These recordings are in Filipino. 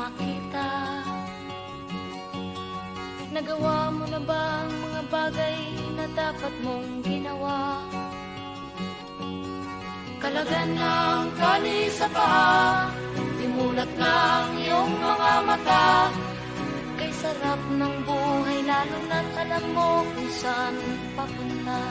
makita. Nagawa mo na ba ang mga bagay na dapat mong ginawa? Kalagan ng tali sa paa, dimulat ng iyong mga mata. Kay sarap ng buhay lalo na't alam mo kung saan papunta.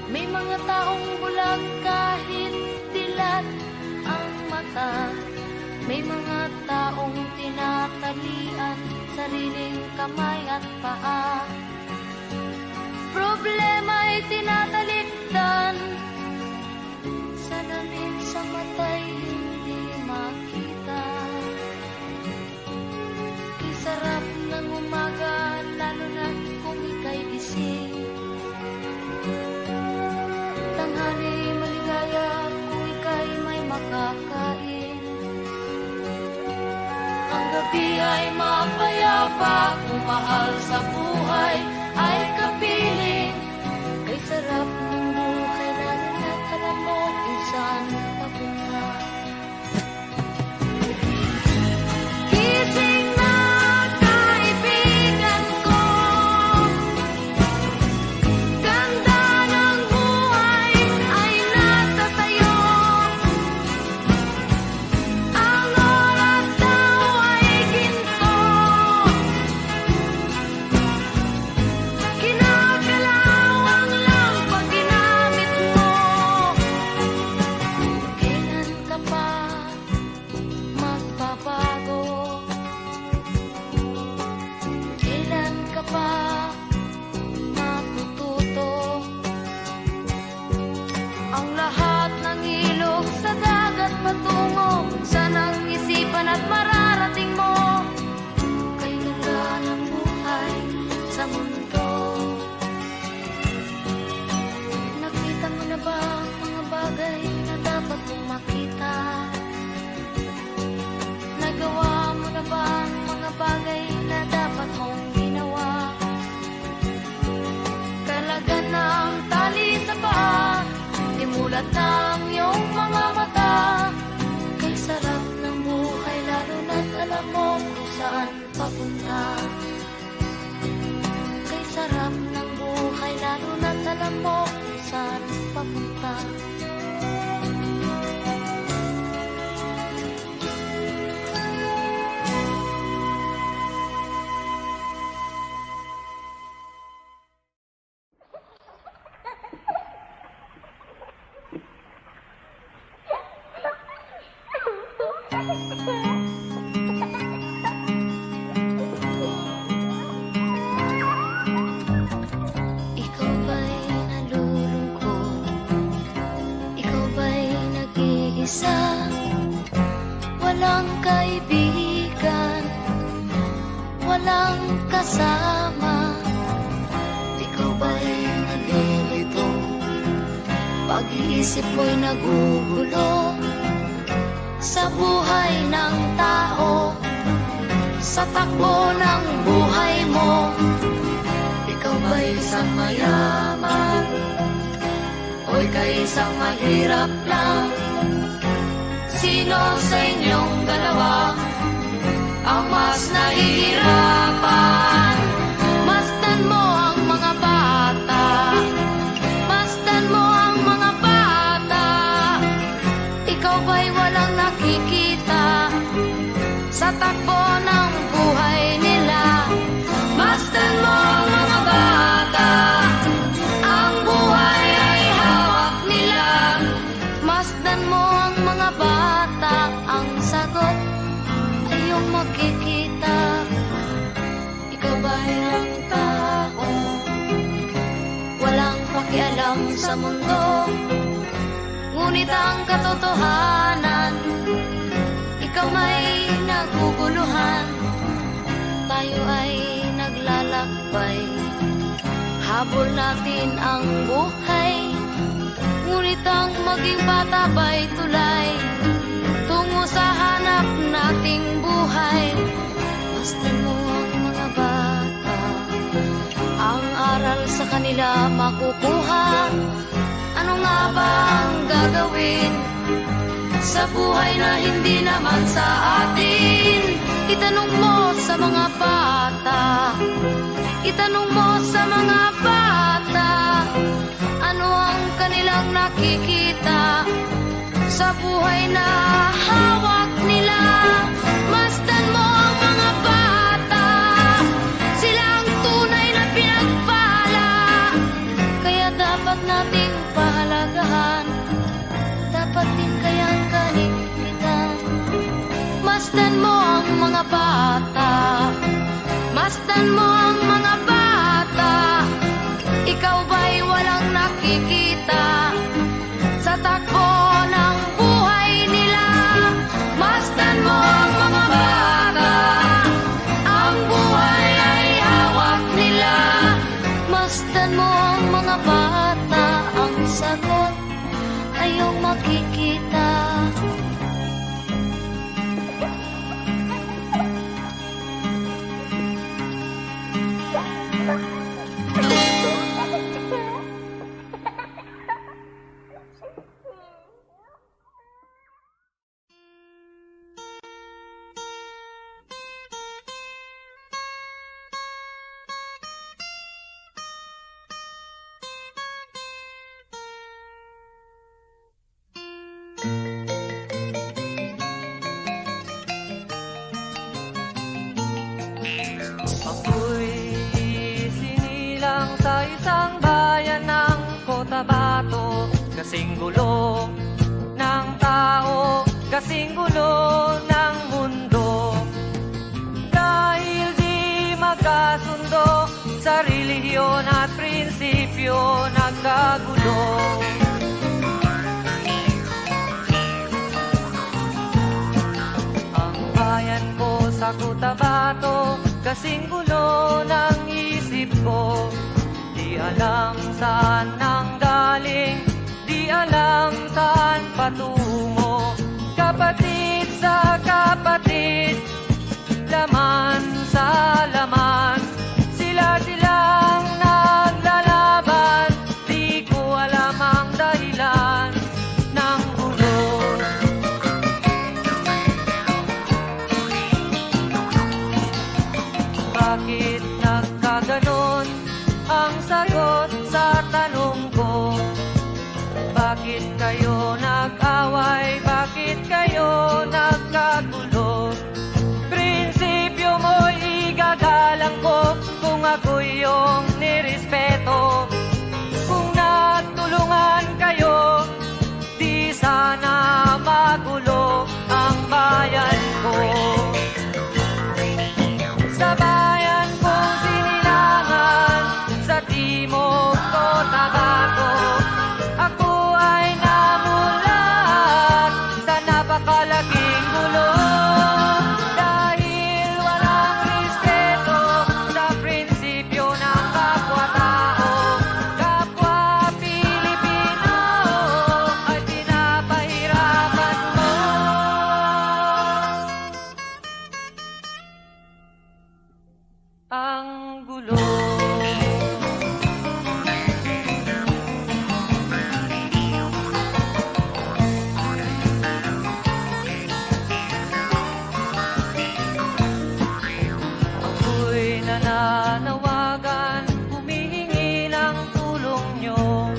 May mga taong bulag kahit dilat ang mata. May mga taong tinatalian sariling kamay at paa. Problema'y tinatalikdan, salamin sa mata'y hindi makita. Kisarap ng umaga lalo na kung ika'y gising. Tanghali maligaya kung ika'y may makakain. Ang gabi ay mapayapa kung mahal sa buhay ay kapiling. Kay sarap ng buhay lalo na't alam mo kung saan papunta. Gising na kaibigan ko, ganda ng buhay ay nasa sayo. Ang oras daw ay ginto, kinakalawang lang pag ginamit mo. Kailan ka pa magbabago? Kailan ka pa matututo? Ang lahat ng ilog sa dagat patungo sa nang isipan at mararating mo. Kay ganda ng buhay sa mundo. Nakita mo na ba ang mga bagay na dapat mong makita? Nagawa mo na ba ang mga bagay na dapat mong ginawa? Kalagan ng tali sa paa, dimulat ng iyong mga mata. Kay sarap ng buhay lalo na't alam mo kung saan papunta. Kay sarap ng buhay lalo na't alam mo kung saan papunta. Ikaw ba'y nalulungkot? Ikaw ba'y nag-iisa? Walang kaibigan, walang kasama. Ikaw ba'y nalilito? Pag-iisip mo'y nagugulo sa buhay ng tao, sa takbo ng buhay mo. Ikaw ba'y isang mayaman o ika'y isang mahirap lang? Sino sa inyong dalawa ang mas nahihirapan? Masdan mo ang mga bata, masdan mo ang mga bata. Ikaw ba'y walang nakikita sa takbo ng buhay nila? Masdan mo ang mga bata, ang buhay ay hawak nila. Masdan mo ang mga bata, ang sagot ay iyong makikita. Ikaw ba'y ang tao, walang pakialam sa mundo? Ngunit ang katotohanan, ikaw may naguguluhan. Tayo ay naglalakbay, habol natin ang buhay. Ngunit ang maging bata ba'y tulay tungo sa hanap nating buhay. Masdan mo ang mga bata, ang aral sa kanila makukuha. Ano nga ba ang gagawin sa buhay na hindi naman sa atin? Itanong mo sa mga bata, itanong mo sa mga bata, ano ang kanilang nakikita sa buhay na hawak nila. Masdan mo ang mga bata, sila ang tunay na pinagpala, kaya dapat nating pahalagahan, dapat din kayang kaligpitan. Masdan mo ang mga bata, masdan mo ang mga bata, ikaw ba'y walang nakikita sa takbo ng buhay nila? Masdan mo ang mga bata, ang buhay ay hawak nila. Masdan mo ang mga bata, ang sagot ay iyong makikita. Ako'y sinilang sa isang bayan ng Cotabato, kasing gulo ng tao, kasing gulo ng mundo. Dahil di magkasundo sa relihiyon at prinsipyo, nagkagulo. Ang bayan ko sa Cotabato, kasing gulo ng isip ko. Di alam saan nang galing, di alam saan patungo. Kapatid sa kapatid, laman sa laman, sila-silang naglalaban. Di ko alam ang dahilan ng gulo. Bakit nagkaganon ang sagot sa tanong ko? Bakit kayo nag-away? Bakit kayo nagkagulo? Prinsipyo mo'y igagalang ko kung ako'y iyong nirespeto. Kung nagtulungan kayo, di sana magulo ang bayan ko. Sa bayan kong sinilangan, sa timog Cotabato, ako ay namulat sa napakalaking gulo. Dahil walang respeto sa prinsipyo ng kapwa-tao, kapwa Pilipino ay pinapahirapan mo. Ang gulo. Ako'y nananawagan, humihingi ng tulong nyo.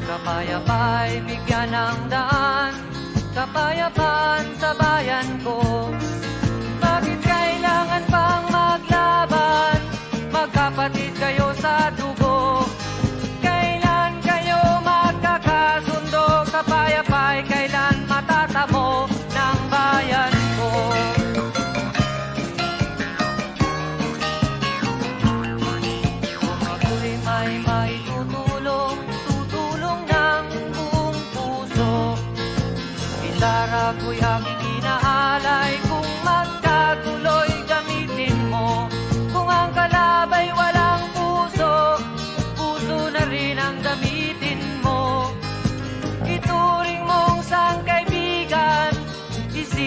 Kapayapa'y bigyan ng daan, kapayapaan sa bayan ko. Bakit kailangan pang maglaban? Magkapatid kayo sa dugo. Kailan kayo magkakasundo? Kapayapa'y kailan matatamo ng bayan ko? Kung ako'y may maitutulong, tutulong ng buong puso. Gitara ko'y aking inaalay, kung magkatuloy gamitin mo. Kung ang kalabay walang puso, puso na rin ang gamitin mo. Ituring mong sang kaibigan, isip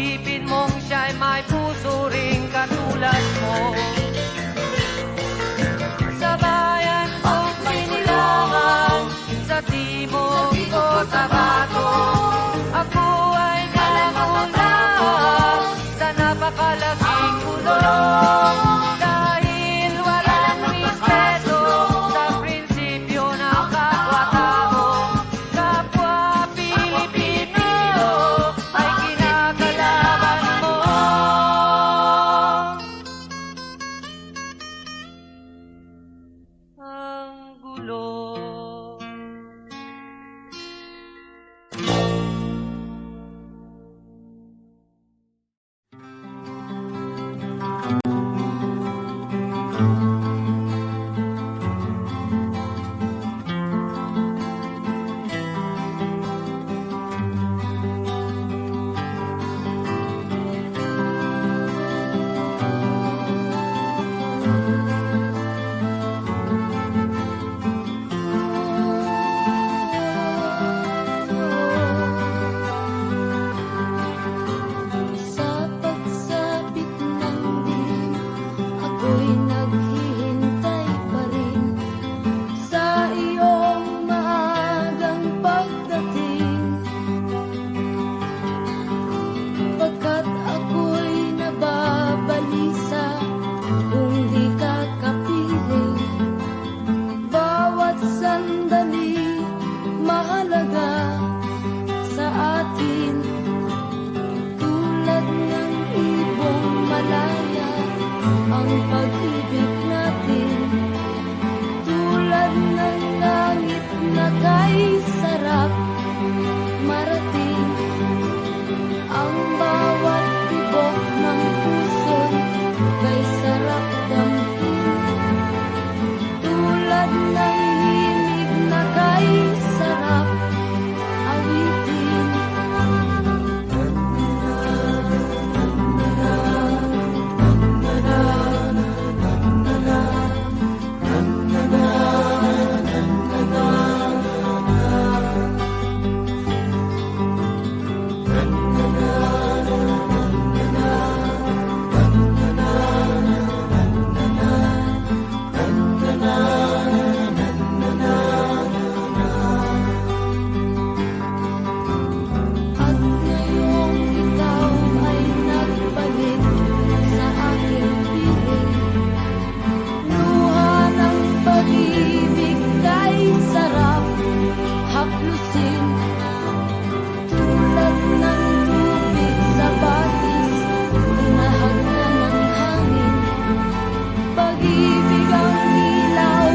di mahalaga sa atin. Tulad ng ibong malaya ang pag-ibig natin. Tulad ng langit na kay sarap marating. Ang bawat tibok ng puso'y kay sarap damhin. Tulad ng himig na kay sarap awitin. At ngayong ikaw ay nagbalik sa aking piling. Luha ng pag-ibig kay sarap haplusin. Tulad ng tubig sa batis, tinahag na ng hangin. Pag-ibig ang ilaw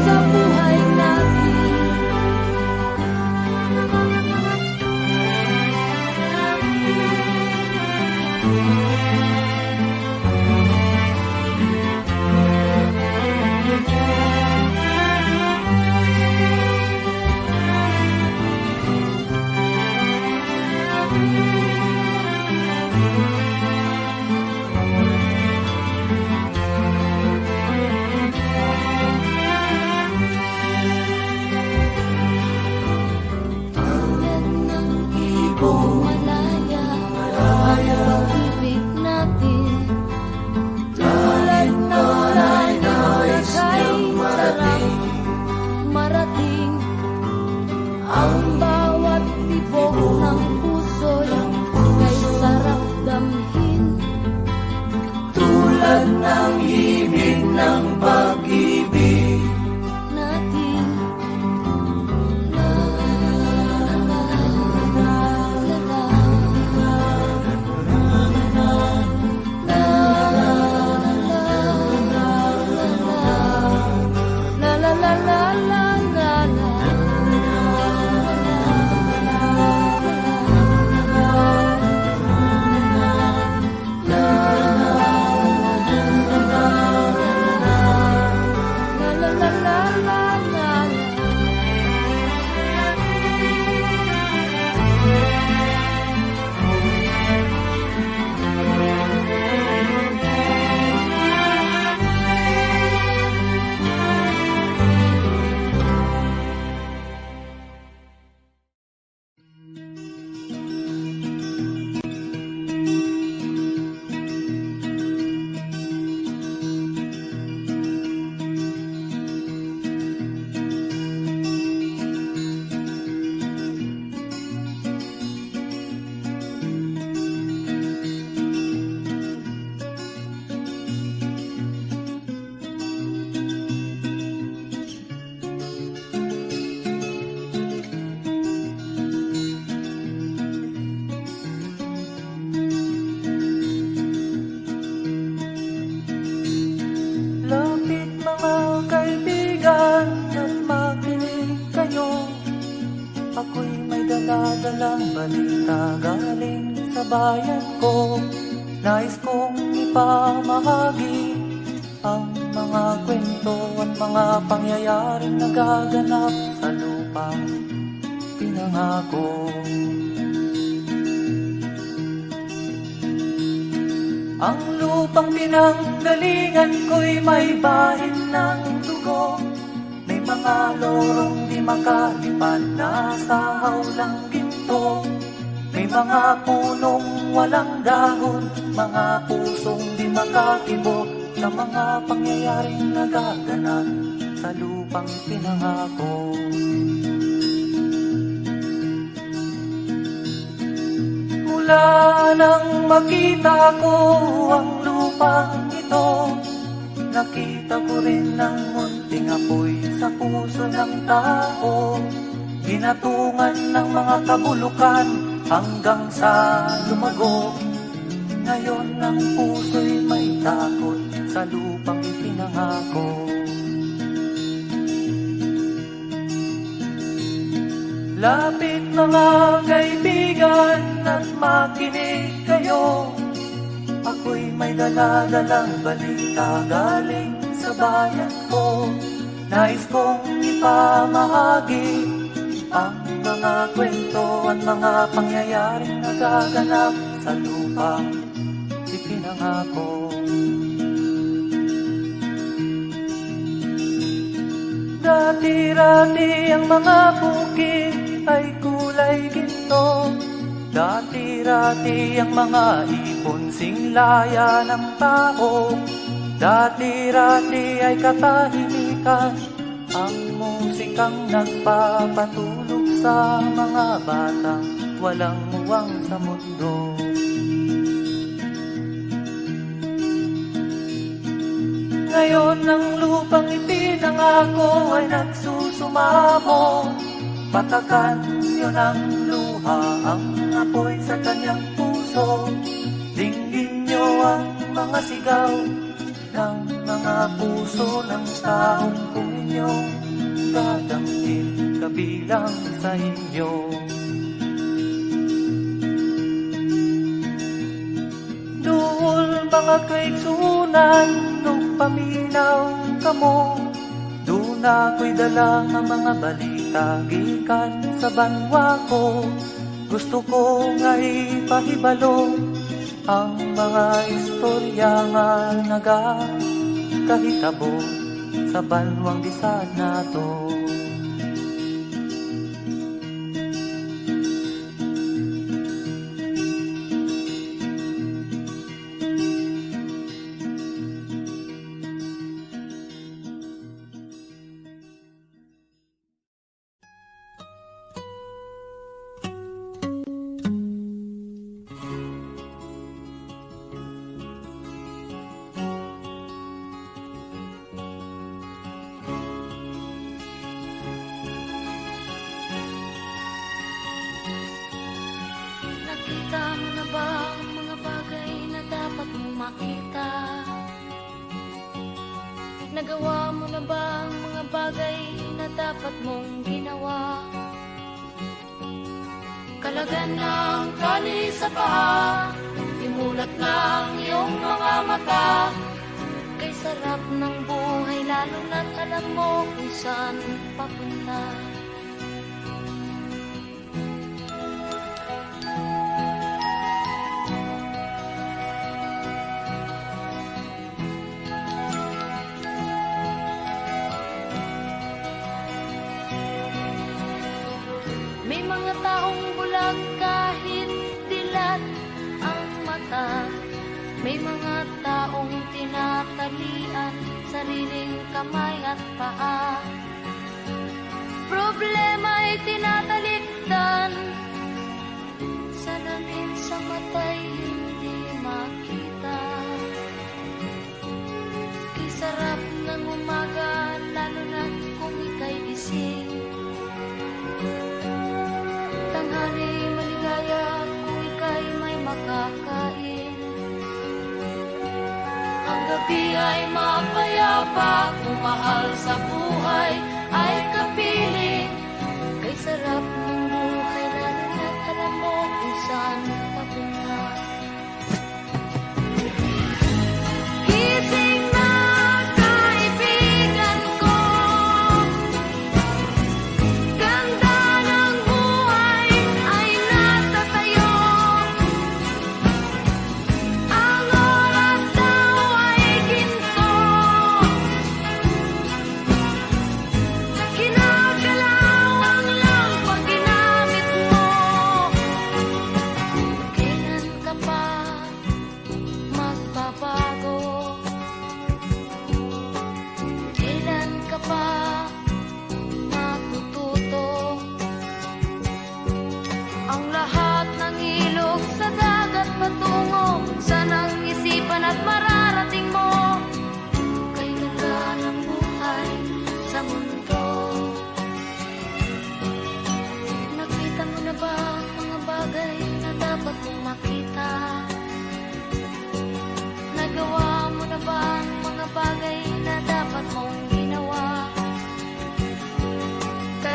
sa buhay natin. Tulad ng ibong malaya ang pag-ibig natin. Tulad ng langit na kay sarap marating. Ang bawat tibok ng puso'y kay sarap damhin. Tulad ng himig ng pag-ibig natin. La la la la la la la la Lapit mga kaibigan at makinig kayo. Ako'y may dala-dalang balita galing sa bayan ko. Nais kong ipamahagi ang mga kwento at mga pangyayaring nagaganap sa lupang pinangako. Ang lupang pinanggalingan ko'y may bahin ng dugo. May mga lorong di makalipan na sa hawlang ginto. May mga punong walang dahon, mga pusong di makakibok sa mga pangyayaring nagaganap sa lupang pinangako. Mula nang makita ko ang lupang ito, nakita ko rin ang munting apoy sa puso ng tao, ginatungan ng mga kabulukan hanggang sa lumago. Ngayon ang puso'y may takot sa lupang ipinangako. Lapit mga kaibigan at makinig kayo, ako'y may dala-dalang balita galing sa bayan ko. Nais kong ipamahagi ang mga kwento at mga pangyayaring nagaganap sa lupang ipinangako. Dati-rati ang mga bukid ay kulay ginto. Dati-rati ang mga ibon singlaya ng tao. Dati-rati ay katahimikan ang musikang nagpapatulog sa mga batang walang muwang sa mundo. Ngayon ang lupang ipinangako ay nagsusumamo. Patakan yun ang luha, ang apoy sa kanyang puso. Dinggin nyo ang mga sigaw ng mga puso ng taong kung inyong dadamhin kabilang sa inyo. Duol mga kaigsunan, nung paminaw kamo, doon ako'y dala ng mga balita gikan sa banwa ko. Gusto ko nga ipahibalo ang mga istorya nga nagakahitabo sa banwang disad nato. Nakita mo na ba ang mga bagay na dapat mong makita? Nagawa mo na ba ang mga bagay na dapat mong ginawa? Kalagan ng tali sa paa, imulat ng iyong mga mata. Kay sarap ng buhay lalo na't alam mo kung saan papunta. May mga taong bulag kahit dilat ang mata. May mga taong tinatalian sariling kamay at paa. Problema'y tinatalikdan, salamin sa mata'y hindi makita. Kay sarap ng umaga, lalo na kung ika'y gising. Tanghali maligaya kung ika'y may makakain. Ang gabi ay mapayapa kung mahal sa buhay ay kapiling. Kay sarap ng buhay lalo na't alam mo kung saan papunta. Gising na kaibigan ko, ganda ng buhay ay nasa sayo. Ang oras daw ay ginto, kinakailangan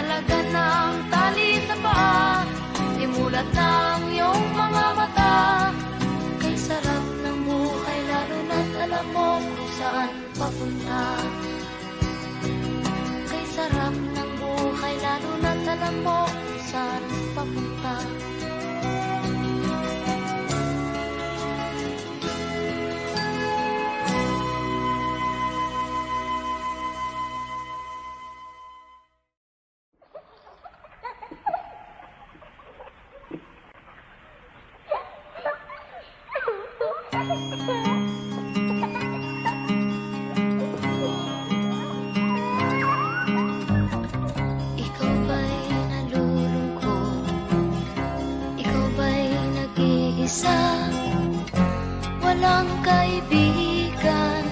halaga ng tali sa paa, di mulat ng iyong mga mata. Kay sarap ng buhay, lalo na't alam mo kung saan papunta. Kay sarap ng buhay, lalo na't alam mo kung saan papunta. Ikaw ba'y nalulungkot? Ikaw ba'y nag-iisa? Walang kaibigan,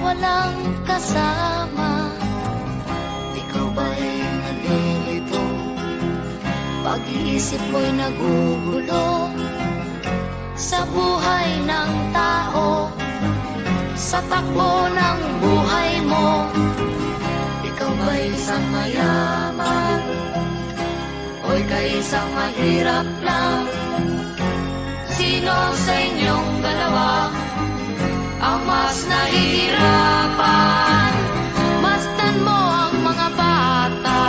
walang kasama. Ikaw ba'y nalilito? Pag-iisip mo'y nagugulo sa buhay ng tao, sa takbo ng buhay mo. Ikaw ba'y isang mayaman o ika'y isang mahirap lang? Sino sa inyong dalawa ang mas nahihirapan? Masdan mo ang mga bata,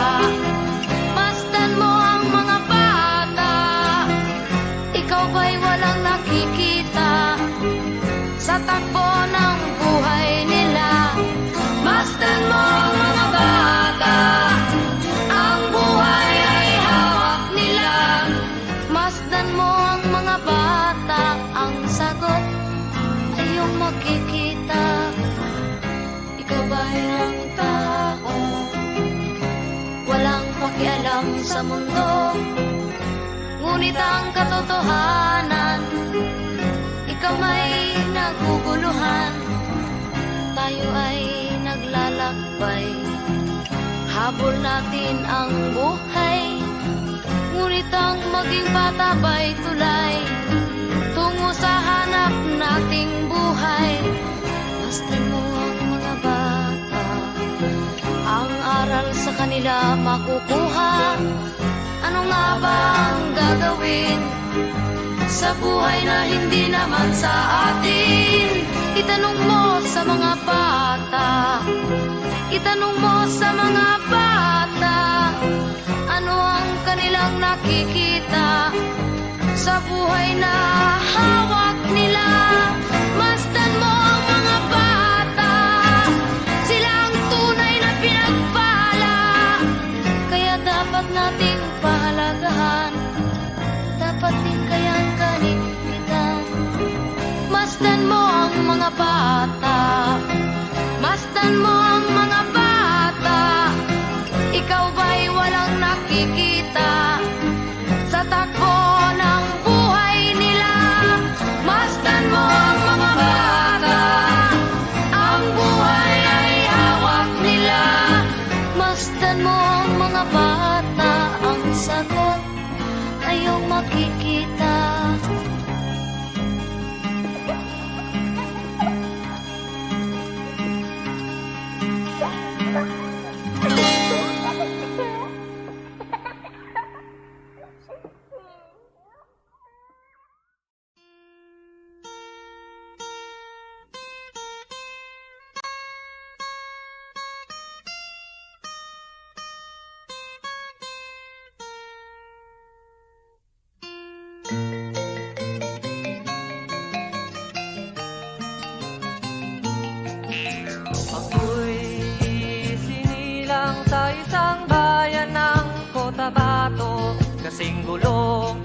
masdan mo ang mga bata. Ikaw ba'y walang nakikita sa takbo ng buhay nila? Masdan mo ang mga bata, ang buhay ay hawak nila. Masdan mo ang mga bata, ang sagot ay iyong makikita. Ikaw ba'y ang tao, walang pakialam sa mundo, ngunit ang katotohanan, ikaw may naguguluhan. Tayo ay naglalakbay, habol natin ang buhay, ngunit ang maging bata ba'y tulay tungo sa hanap nating buhay. Masdan mo ang mga bata, ang aral sa kanila makukuha. Ano nga ba ang gagawin sa buhay na hindi naman sa atin? Itanong mo sa mga bata, itanong mo sa mga bata, ano ang kanilang nakikita sa buhay na hawak nila. Masdan mo ang mga bata, sila ang tunay na pinagpala, kaya dapat nating pahalagahan, dapat din kayang kaligpitan. Masdan mo ang mga bata, masdan mo ang mga bata. Ikaw ba'y walang nakikita sa takbo ng buhay nila? Masdan mo ang mga bata, ang buhay ay hawak nila. Masdan mo ang mga bata, ang sagot ay iyong makikita. Ako'y sinilang sa isang bayan ng Cotabato, kasing gulo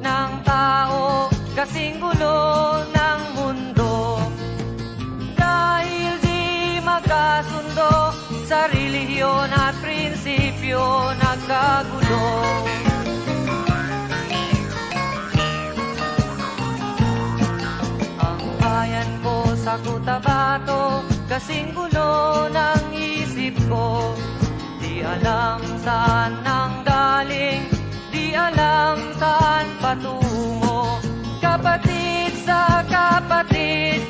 ng tao, kasing gulo ng mundo. Dahil di magkasundo sa relihiyon at prinsipyo, nagkagulo. Ang bayan ko sa Cotabato, kasing gulo ng isip ko. Di alam saan nang galing, di alam saan patungo. Kapatid sa kapatid,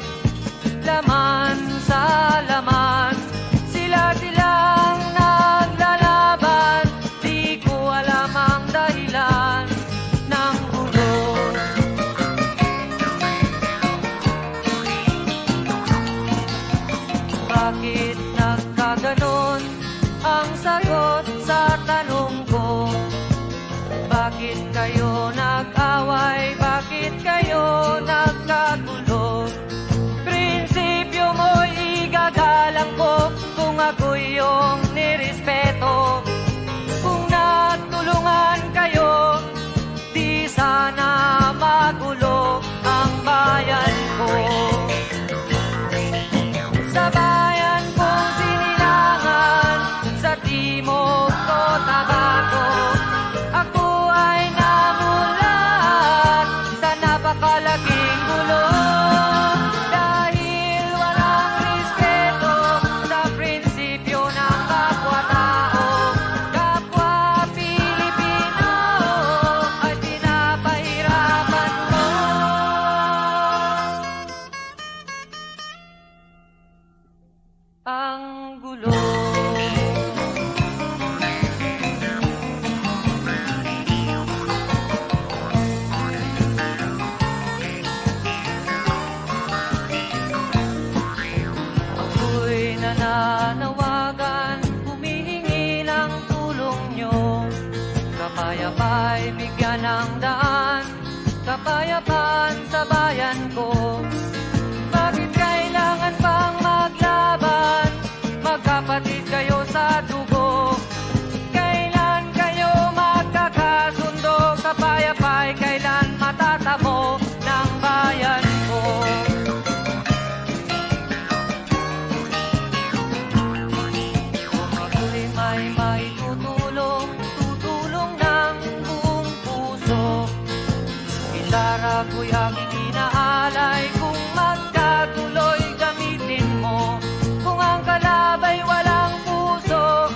laman sa laman, sila-silang naglalaban. magkagulo. Prinsipyo mo'y igagalang ko kung ako'y iyong nirespeto. Kung natulungan kayo, di sana magulo ang bayan ko. Sa bayan kong sinilangan, sa timog ko tabato, ako ay namulat sa napakalaking gulo. Dahil walang respeto sa prinsipyo ng kapwa-tao, kapwa Pilipino ay pinapahirapan mo. Ang gulo. Ako'y nananawagan, humihingi ng tulong nyo. Kapayapa'y bigyan ng daan, kapayapaan sa bayan ko. Bakit kailangan pang maglaban? Magkapatid kayo sa dugo. Kailan kayo magkakasundo? Kapayapa'y kailan matatamo ng bayan ko? Kung ako'y may maitutulong, tutulong ng buong puso. Gitara ko'y aking inaalay, kung magkatuloy gamitin mo. Kung ang kalabay walang puso,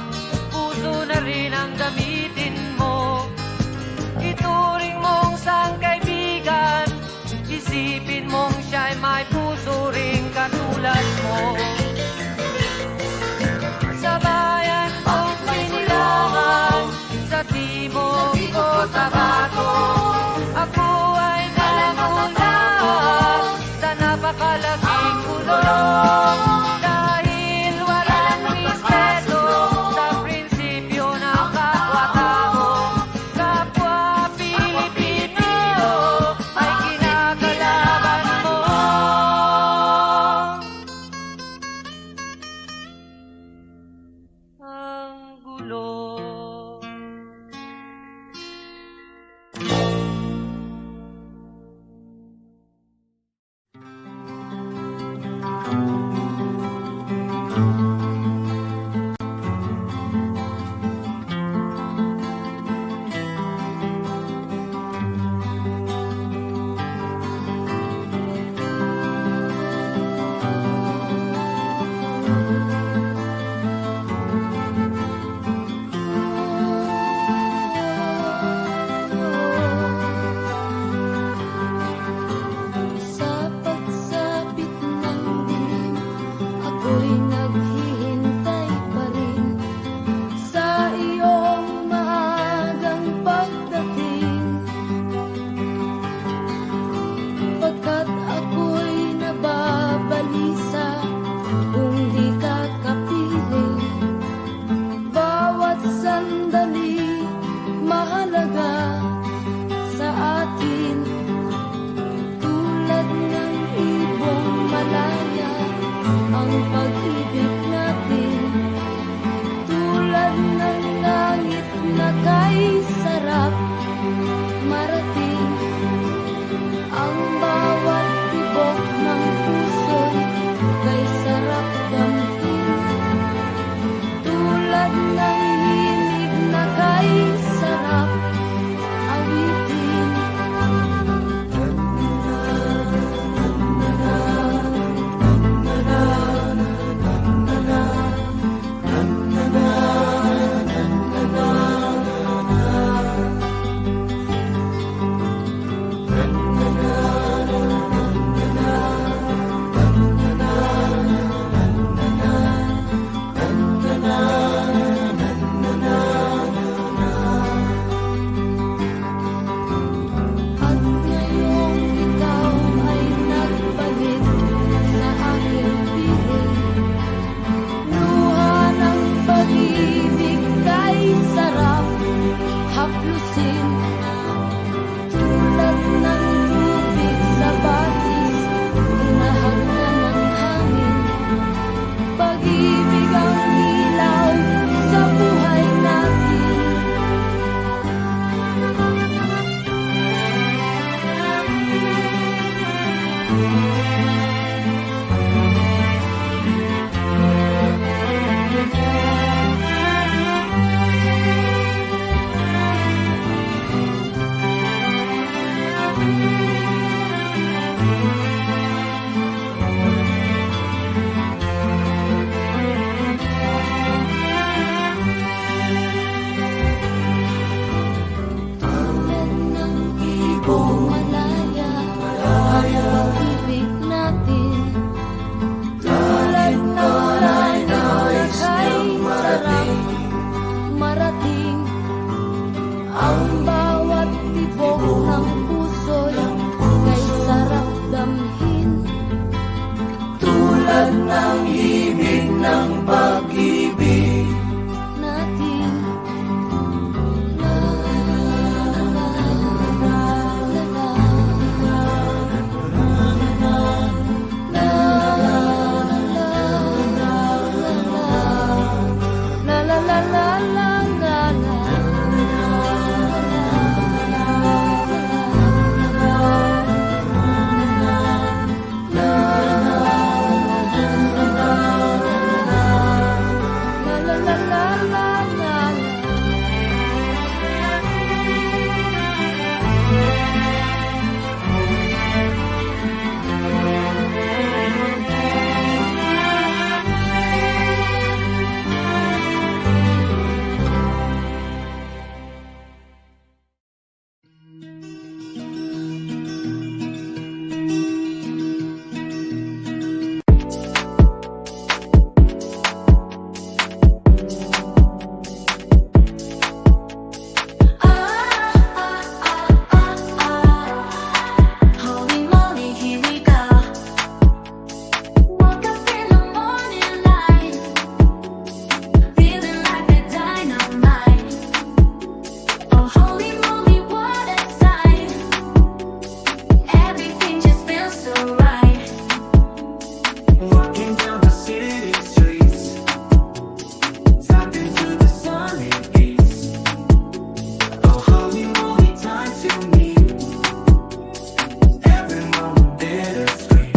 puso na rin ang gamitin mo. Ituring mong sangkaibigan, isipin mong siya'y may puso ring katulad mo. Sa bayan kong sinilangan, sa timog ko tabato, ako ay namulat sa napakalaking gulo. Dahil walang respeto sa prinsipyo ng kapwa-tao, kapwa Pilipino ay kinakalaban mo. Ang gulo. Sa pagsapit ng dilim, ako'y naghihintay pa rin sa iyong maagang pagdating. Pagkat ako'y nababalisa kung di ka kapiling. Bawat sandali mahalaga sa atin. Tulad ng ibong malaya ang pag-ibig natin. Tulad ng langit na kay sarap marating. Ang bawat tibok ng puso'y kay sarap damhin. Tulad ng himig na Ang bawat tibok ng puso'y kay sarap damhin. Tulad ng himig ng pag-ibig Natin la la la la la la la Holy moly, here we go. Woke up in the morning light, feeling like the dynamite. Oh, holy moly, what a sight. Everything just feels so right. Walking down the city streets, tapping to the sunny beats. Oh, holy moly, time to meet. Every moment bittersweet.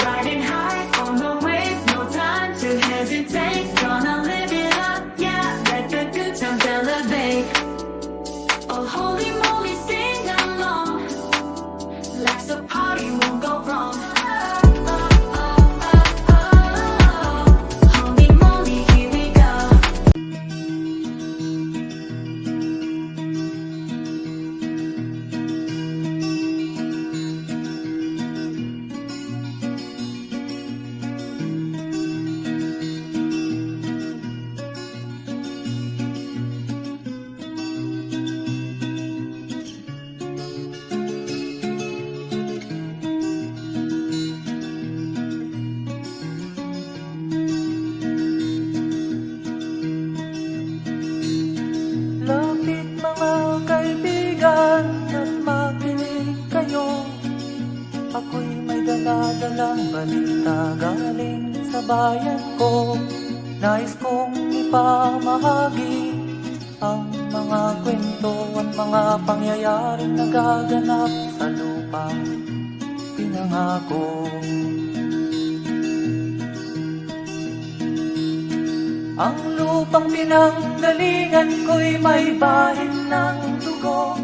Riding high on the wave, no time to hesitate. Gonna live it up, yeah, let the good times elevate. Oh, holy moly, sing along. Let's the party won't go wrong. Holy moly, here we go. Lapit mga kaibigan at makinig kayo. Ako'y may dala-dalang balita galing sa bayan ko. Nais kong ipamahagi ang mga kwento at mga pangyayaring nagaganap sa lupang pinangako. Ang lupang pinanggalingan ko'y may bahid ng dugo.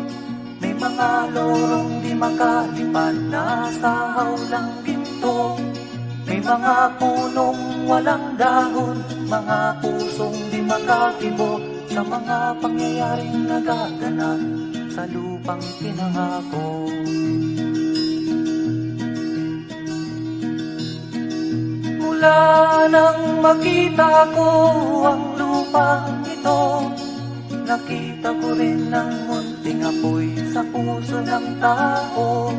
May mga lorong di makalipad na sa hawlang ginto. May mga punong walang dahon, mga pusong di makakibo sa mga pangyayaring nagaganap sa lupang pinangako. Mula nang makita ko ang lupang ito, nakita ko rin ang munting apoy sa puso ng tao.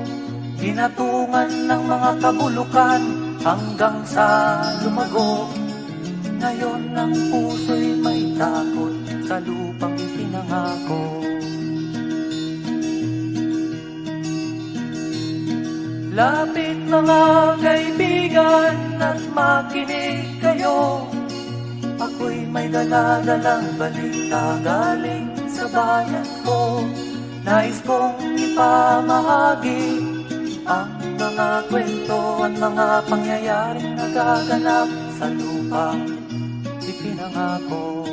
Hinatungan ng mga kabulukan hanggang sa lumago. Ngayon ang puso'y may takot sa lupang ipinangako. Lapit mga kaibigan at makinig kayo. Ako'y may dala-dalang balita galing sa bayan ko. Nais kong ipamahagi ang mga kwento at mga pangyayaring nagaganap sa lupang ipinangako.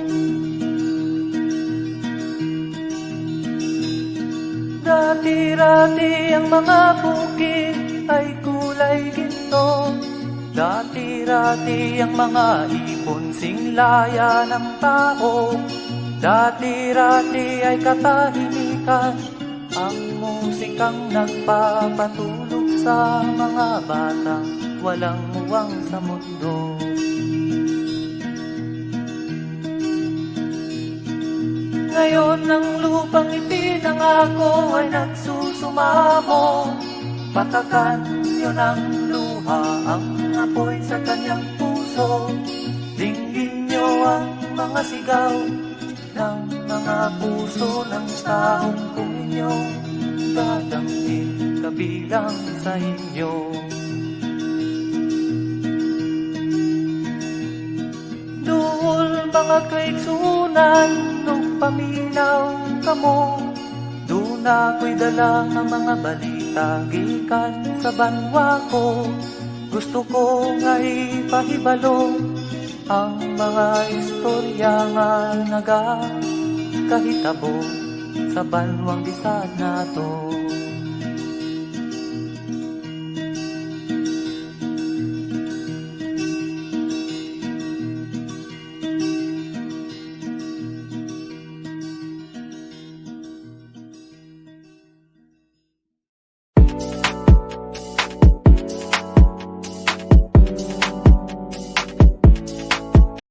Dati-rati ang mga bukid ay kulay ginto. Dati-rati ang mga ibon singlaya ng tao. Dati-rati ay katahimikan ang musikang nagpapatulog sa mga batang walang muwang sa mundo. Ngayon ang lupang ipinangako ay nagsusumamo. Patakan niyo ng luha ang apoy sa kanyang puso. Dinggin niyo ang mga sigaw ng mga puso ng taong kung inyong dadamhin kabilang sa inyo. Duhol mga kaigsunan nung paminaw kamo. Doon ako'y dala ng mga balita gikan sa banwa ko. Gusto ko nga ipahibalo ang mga istorya nga nagakahitabo sa banwang bisag nato.